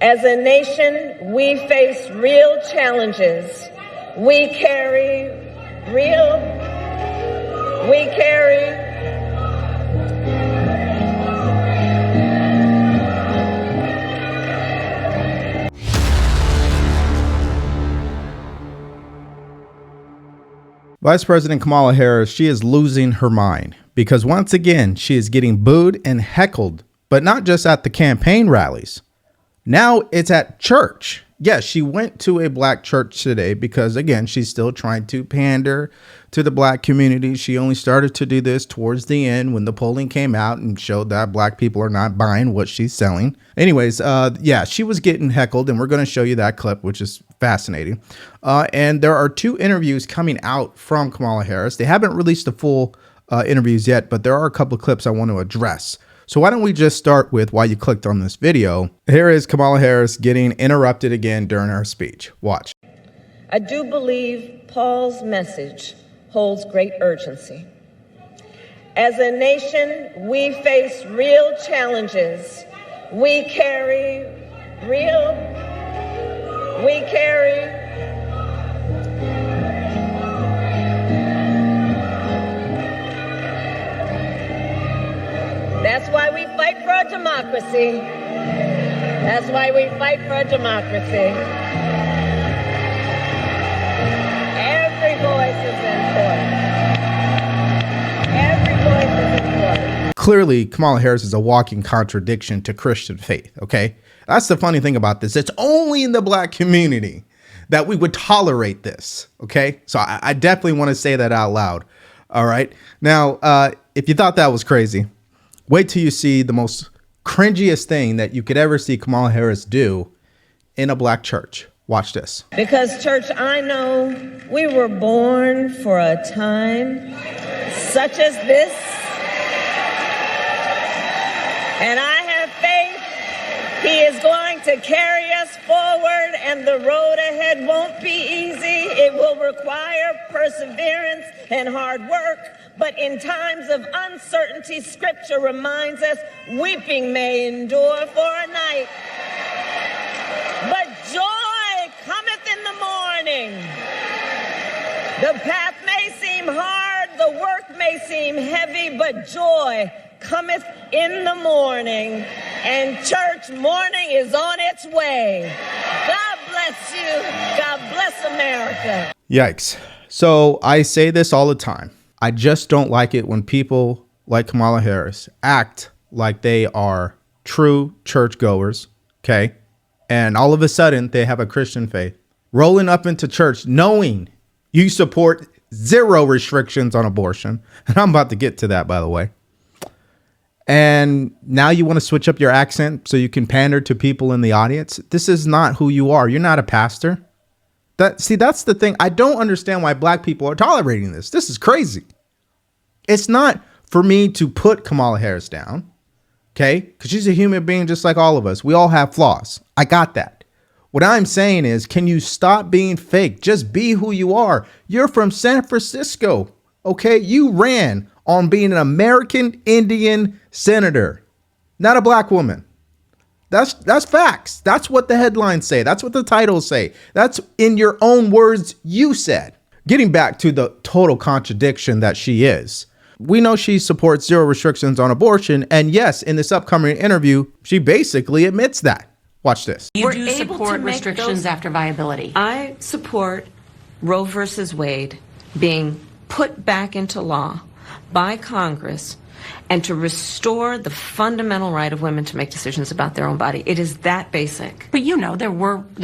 As a nation, we face real challenges. We carry. Vice President Kamala Harris, she is losing her mind because once again, she is getting booed and heckled, but not just at the campaign rallies. Now it's at church. Yes, she went to a black church today because, again, she's still trying to pander to the black community. She only started to do this towards the end when the polling came out and showed that black people are not buying what she's selling. Anyways, yeah, she was getting heckled, and we're going to show you that clip, which is fascinating. And there are 2 interviews coming out from Kamala Harris. They haven't released the full interviews yet, but there are a couple of clips I want to address. So why don't we just start with why you clicked on this video. Here is Kamala Harris getting interrupted again during her speech. Watch. I do believe Paul's message holds great urgency. As a nation, we face real challenges. We carry. That's why we fight for a democracy. That's why we fight for a democracy. Every voice is important. Every voice is important. Clearly, Kamala Harris is a walking contradiction to Christian faith, okay? That's the funny thing about this. It's only in the black community that we would tolerate this, okay? So I definitely want to say that out loud, all right? Now, if you thought that was crazy, wait till you see the most cringiest thing that you could ever see Kamala Harris do in a black church. Watch this. Because, church, I know we were born for a time such as this. And I have faith He is going to carry us forward, and the road ahead won't be easy. It will require perseverance and hard work. But in times of uncertainty, Scripture reminds us, weeping may endure for a night, but joy cometh in the morning. The path may seem hard, the work may seem heavy, but joy cometh in the morning. And church, morning is on its way. God bless you. God bless America. Yikes. So I say this all the time. I just don't like it when people like Kamala Harris act like they are true churchgoers, okay? And all of a sudden they have a Christian faith. Rolling up into church knowing you support 0 restrictions on abortion. And I'm about to get to that, by the way. And now you want to switch up your accent so you can pander to people in the audience. This is not who you are. You're not a pastor. That's the thing. I don't understand why black people are tolerating this. This is crazy. It's not for me to put Kamala Harris down, okay? Because she's a human being just like all of us. We all have flaws. I got that. What I'm saying is, can you stop being fake? Just be who you are. You're from San Francisco, okay? You ran on being an American Indian senator, not a black woman. That's facts. That's what the headlines say. That's what the titles say. That's in your own words you said. Getting back to the total contradiction that she is. We know she supports 0 restrictions on abortion. And yes, in this upcoming interview, she basically admits that. Watch this. You do support restrictions after viability. I support Roe versus Wade being put back into law by Congress and to restore the fundamental right of women to make decisions about their own body. It is that basic. But you know, there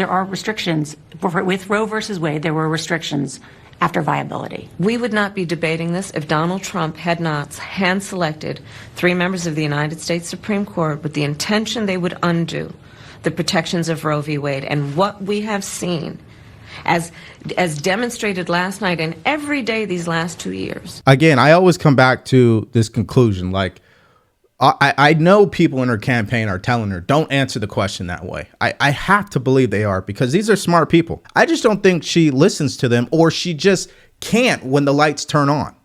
are restrictions. With Roe versus Wade, there were restrictions after viability. We would not be debating this if Donald Trump had not hand-selected 3 members of the United States Supreme Court with the intention they would undo the protections of Roe v. Wade. And what we have seen, as demonstrated last night and every day these last 2 years. Again, I always come back to this conclusion. Like, I know people in her campaign are telling her, don't answer the question that way. I have to believe they are, because these are smart people. I just don't think she listens to them, or she just can't when the lights turn on.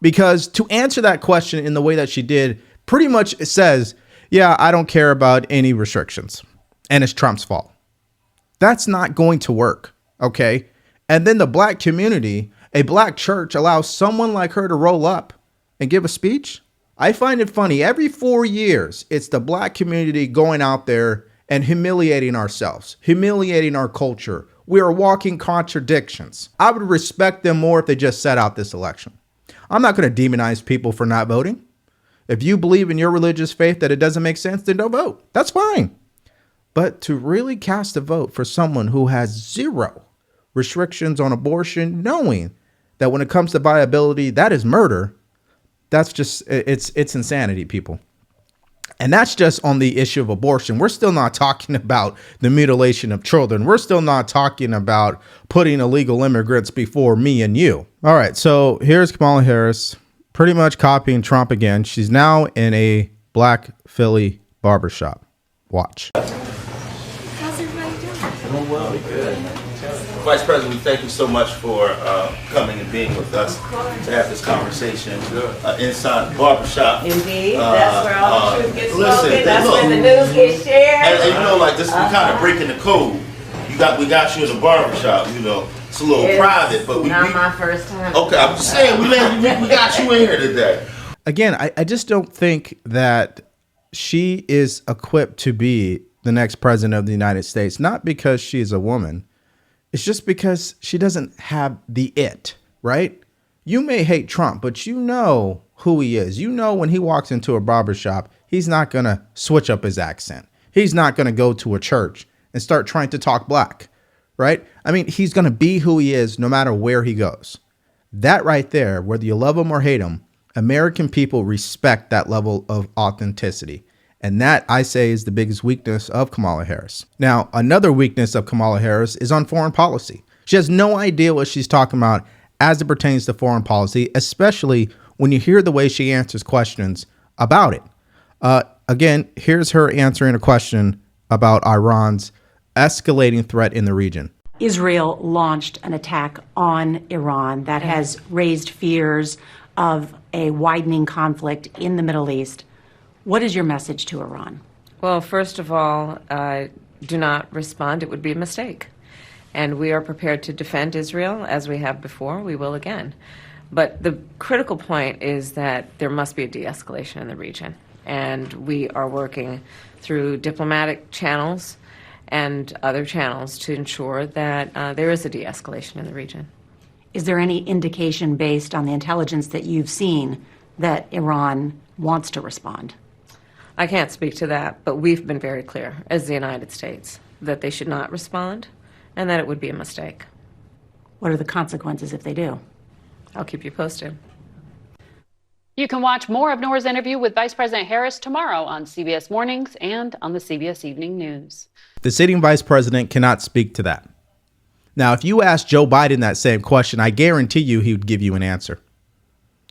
Because to answer that question in the way that she did pretty much says, yeah, I don't care about any restrictions. and it's Trump's fault. That's not going to work, okay? And then the black community, a black church, allows someone like her to roll up and give a speech. I find it funny. Every 4 years, it's the black community going out there and humiliating ourselves, humiliating our culture. We are walking contradictions. I would respect them more if they just sat out this election. I'm not going to demonize people for not voting. If you believe in your religious faith that it doesn't make sense, then don't vote. That's fine. But to really cast a vote for someone who has zero restrictions on abortion, knowing that when it comes to viability, that is murder, that's just, it's insanity, people. And that's just on the issue of abortion. We're still not talking about the mutilation of children. We're still not talking about putting illegal immigrants before me and you. All right, so here's Kamala Harris pretty much copying Trump again. She's now in a black Philly barbershop. Watch. How's everybody doing? Doing well, good. Vice President, we thank you so much for coming and being with us to have this conversation inside the barbershop. Indeed, that's where all the truth gets listen, spoken. That's look, where the news gets shared. And you know, like this, we kind of breaking the code. We got you in the barbershop. You know, it's a little private, but not my first time. Okay, I'm just saying we got you in here today. Again, I just don't think that she is equipped to be the next president of the United States, not because she's a woman. It's just because she doesn't have the it, right? You may hate Trump, but you know who he is. You know when he walks into a barbershop, he's not going to switch up his accent. He's not going to go to a church and start trying to talk black, right? I mean, he's going to be who he is no matter where he goes. That right there, whether you love him or hate him, American people respect that level of authenticity. And that, I say, is the biggest weakness of Kamala Harris. Now, another weakness of Kamala Harris is on foreign policy. She has no idea what she's talking about as it pertains to foreign policy, especially when you hear the way she answers questions about it. Again, here's her answering a question about Iran's escalating threat in the region. Israel launched an attack on Iran that has raised fears of a widening conflict in the Middle East. What is your message to Iran? Well, first of all, do not respond. It would be a mistake. And we are prepared to defend Israel as we have before. We will again. But the critical point is that there must be a de-escalation in the region. And we are working through diplomatic channels and other channels to ensure that there is a de-escalation in the region. Is there any indication based on the intelligence that you've seen that Iran wants to respond? I can't speak to that, but we've been very clear as the United States that they should not respond and that it would be a mistake. What are the consequences if they do? I'll keep you posted. You can watch more of Nora's interview with Vice President Harris tomorrow on CBS Mornings and on the CBS Evening News. The sitting vice president cannot speak to that. Now, if you ask Joe Biden that same question, I guarantee you he would give you an answer.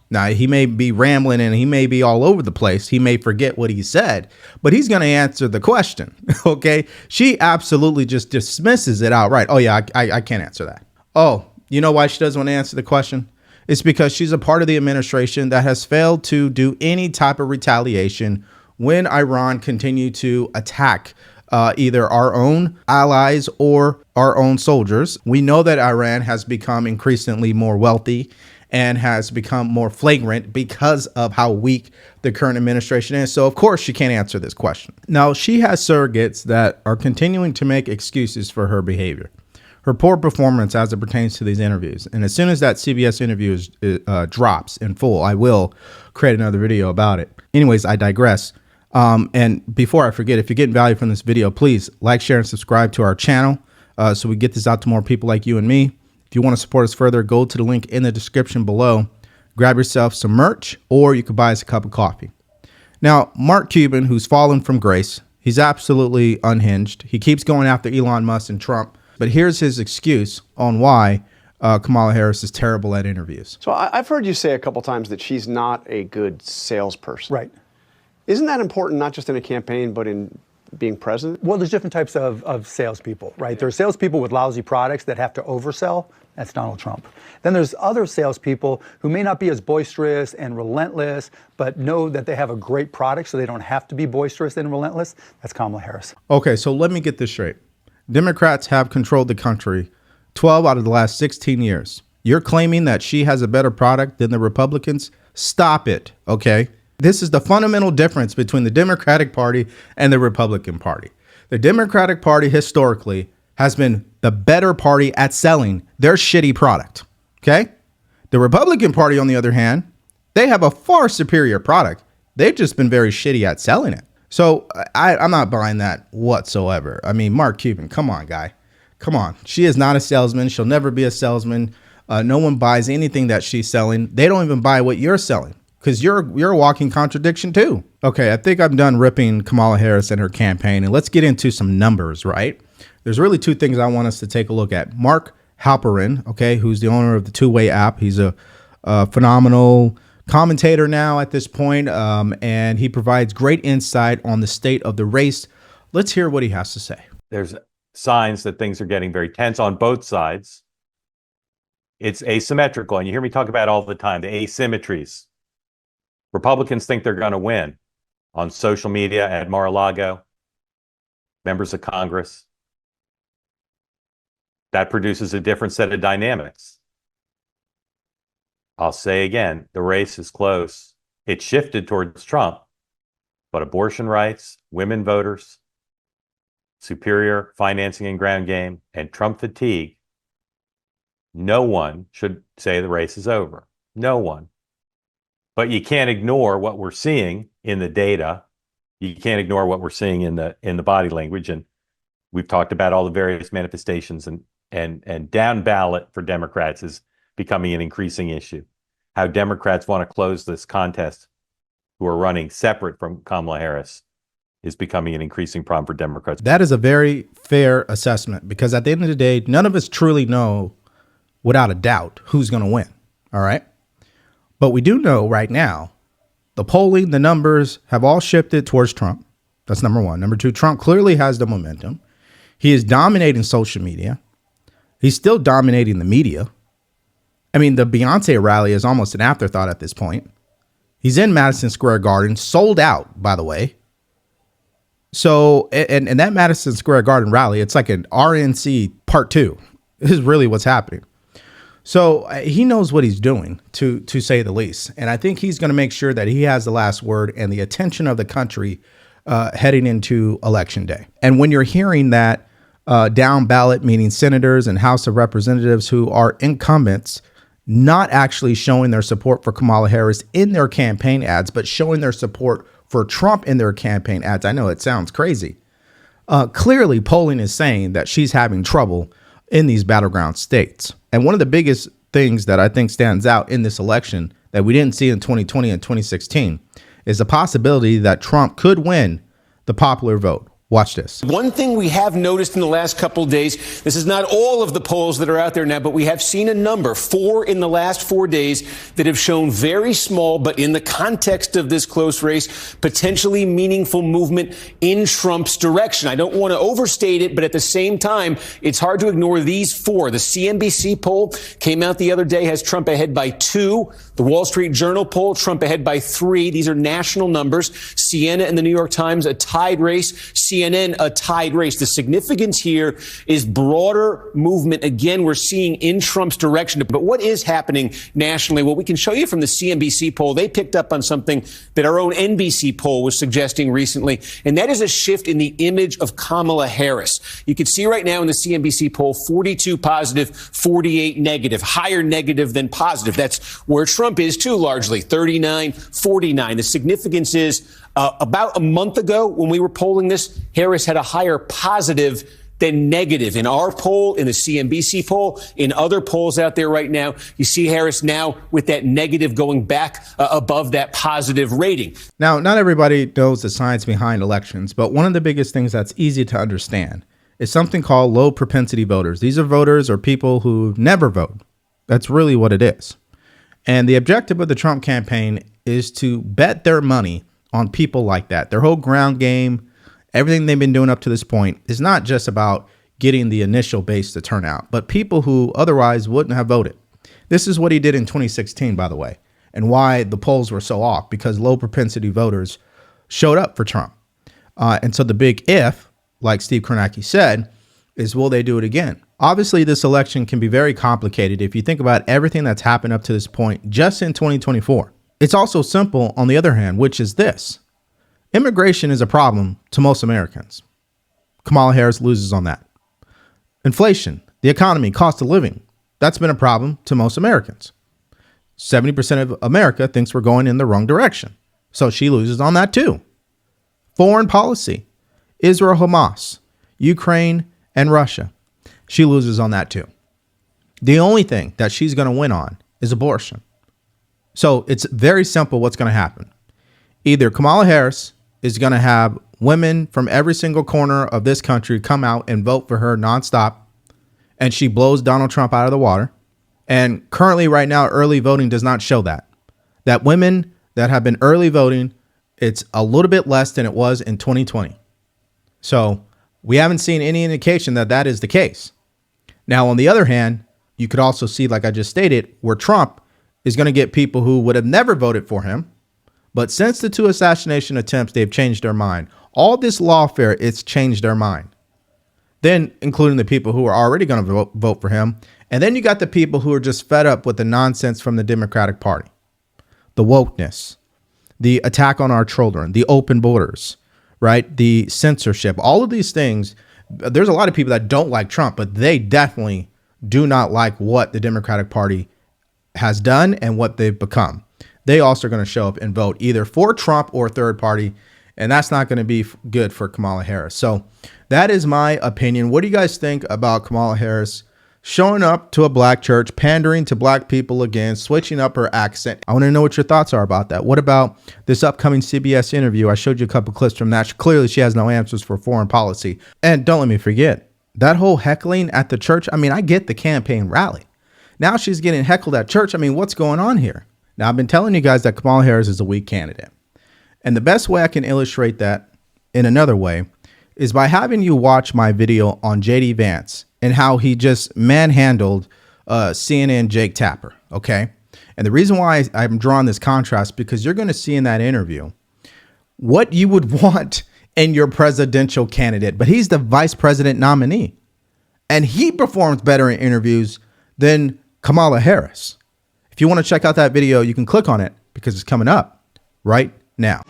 Now, he may be rambling and he may be all over the place. He may forget what he said, but he's going to answer the question. Okay. She absolutely just dismisses it outright. Oh, yeah, I can't answer that. Oh, you know why she doesn't want to answer the question? It's because she's a part of the administration that has failed to do any type of retaliation when Iran continued to attack either our own allies or our own soldiers. We know that Iran has become increasingly more wealthy and has become more flagrant because of how weak the current administration is. So, of course, she can't answer this question. Now, she has surrogates that are continuing to make excuses for her behavior, her poor performance as it pertains to these interviews. And as soon as that CBS interview drops in full, I will create another video about it. Anyways, I digress. And before I forget, if you're getting value from this video, please like, share, and subscribe to our channel so we get this out to more people like you and me. If you want to support us further, go to the link in the description below. Grab yourself some merch, or you could buy us a cup of coffee. Now, Mark Cuban, who's fallen from grace, he's absolutely unhinged. He keeps going after Elon Musk and Trump. But here's his excuse on why Kamala Harris is terrible at interviews. So I've heard you say a couple times that she's not a good salesperson. Right. Isn't that important, not just in a campaign, but in being president? Well, there's different types of salespeople, right? There are salespeople with lousy products that have to oversell. That's Donald Trump. Then there's other salespeople who may not be as boisterous and relentless, but know that they have a great product, so they don't have to be boisterous and relentless. That's Kamala Harris. Okay, so let me get this straight. Democrats have controlled the country 12 out of the last 16 years. You're claiming that she has a better product than the Republicans? Stop it, okay? This is the fundamental difference between the Democratic Party and the Republican Party. The Democratic Party historically has been the better party at selling their shitty product, okay? The Republican Party, on the other hand, they have a far superior product. They've just been very shitty at selling it. So I'm not buying that whatsoever. I mean, Mark Cuban, come on, guy. Come on. She is not a salesman. She'll never be a salesman. No one buys anything that she's selling. They don't even buy what you're selling because you're a walking contradiction too. Okay, I think I'm done ripping Kamala Harris and her campaign, and let's get into some numbers, right? There's really two things I want us to take a look at. Mark Halperin, okay, who's the owner of the Two-Way app. He's a phenomenal commentator now at this point, and he provides great insight on the state of the race. Let's hear what he has to say. There's signs that things are getting very tense on both sides. It's asymmetrical, and you hear me talk about it all the time, the asymmetries. Republicans think they're going to win on social media, at Mar-a-Lago, members of Congress. That produces a different set of dynamics. I'll say again, the race is close. It shifted towards Trump, but abortion rights, women voters, superior financing and ground game, and Trump fatigue, no one should say the race is over. No one. But you can't ignore what we're seeing in the data. You can't ignore what we're seeing in the body language. And we've talked about all the various manifestations, and down ballot for Democrats is becoming an increasing issue. How Democrats want to close this contest, who are running separate from Kamala Harris, is becoming an increasing problem for Democrats. That is a very fair assessment, because at the end of the day, none of us truly know without a doubt who's going to win. All right. But we do know right now, the polling, the numbers have all shifted towards Trump. That's number one. Number two, Trump clearly has the momentum. He is dominating social media. He's still dominating the media. I mean, the Beyonce rally is almost an afterthought at this point. He's in Madison Square Garden, sold out, by the way. So, and that Madison Square Garden rally, it's like an RNC part 2. This is really what's happening. So he knows what he's doing, to say the least. And I think he's going to make sure that he has the last word and the attention of the country heading into Election Day. And when you're hearing that down ballot, meaning senators and House of Representatives who are incumbents, not actually showing their support for Kamala Harris in their campaign ads, but showing their support for Trump in their campaign ads. I know it sounds crazy. Clearly, polling is saying that she's having trouble in these battleground states. And one of the biggest things that I think stands out in this election that we didn't see in 2020 and 2016 is the possibility that Trump could win the popular vote. Watch this. One thing we have noticed in the last couple of days, this is not all of the polls that are out there now, but we have seen a number, 4 in the last 4 days, that have shown very small, but in the context of this close race, potentially meaningful movement in Trump's direction. I don't want to overstate it, but at the same time, it's hard to ignore these 4. The CNBC poll came out the other day, has Trump ahead by 2. The Wall Street Journal poll, Trump ahead by 3. These are national numbers. Siena and the New York Times, a tied race. CNN, a tied race. The significance here is broader movement. Again, we're seeing in Trump's direction. But what is happening nationally? Well, we can show you from the CNBC poll. They picked up on something that our own NBC poll was suggesting recently, and that is a shift in the image of Kamala Harris. You can see right now in the CNBC poll, 42 positive, 48 negative, higher negative than positive. That's where Trump is too, largely, 39, 49. The significance is about a month ago when we were polling this, Harris had a higher positive than negative. In our poll, in the CNBC poll, in other polls out there right now, you see Harris now with that negative going back above that positive rating. Now, not everybody knows the science behind elections, but one of the biggest things that's easy to understand is something called low propensity voters. These are voters or people who never vote. That's really what it is. And the objective of the Trump campaign is to bet their money on people like that. Their whole ground game everything they've been doing up to this point is not just about getting the initial base to turn out, but people who otherwise wouldn't have voted. This is what he did in 2016, by the way, and why the polls were so off, because low propensity voters showed up for Trump. And so the big if, like Steve Kornacki said, is will they do it again? Obviously, this election can be very complicated if you think about everything that's happened up to this point just in 2024. It's also simple, on the other hand, which is this. Immigration is a problem to most Americans. Kamala Harris loses on that. Inflation, the economy, cost of living, that's been a problem to most Americans. 70% of America thinks we're going in the wrong direction. So she loses on that too. Foreign policy, Israel, Hamas, Ukraine, and Russia. She loses on that too. The only thing that she's going to win on is abortion. So it's very simple what's going to happen. Either Kamala Harris is going to have women from every single corner of this country come out and vote for her nonstop, and she blows Donald Trump out of the water. And currently right now, early voting does not show that. That women that have been early voting, it's a little bit less than it was in 2020. So we haven't seen any indication that that is the case. Now, on the other hand, you could also see, like I just stated, where Trump is going to get people who would have never voted for him. But since the 2 assassination attempts, they've changed their mind. All this lawfare, it's changed their mind. Then including the people who are already going to vote for him. And then you got the people who are just fed up with the nonsense from the Democratic Party. The wokeness, the attack on our children, the open borders, right? The censorship, all of these things. There's a lot of people that don't like Trump, but they definitely do not like what the Democratic Party has done and what they've become. They also are going to show up and vote either for Trump or third party. And that's not going to be good for Kamala Harris. So that is my opinion. What do you guys think about Kamala Harris showing up to a black church, pandering to black people again, switching up her accent? I want to know what your thoughts are about that. What about this upcoming CBS interview? I showed you a couple clips from that. Clearly, she has no answers for foreign policy. And don't let me forget, that whole heckling at the church. I mean, I get the campaign rally. Now she's getting heckled at church. I mean, what's going on here? Now, I've been telling you guys that Kamala Harris is a weak candidate. And the best way I can illustrate that in another way is by having you watch my video on J.D. Vance and how he just manhandled CNN Jake Tapper, okay? And the reason why I'm drawing this contrast, because you're going to see in that interview what you would want in your presidential candidate, but he's the vice president nominee. And he performs better in interviews than Kamala Harris. If you want to check out that video, you can click on it because it's coming up right now.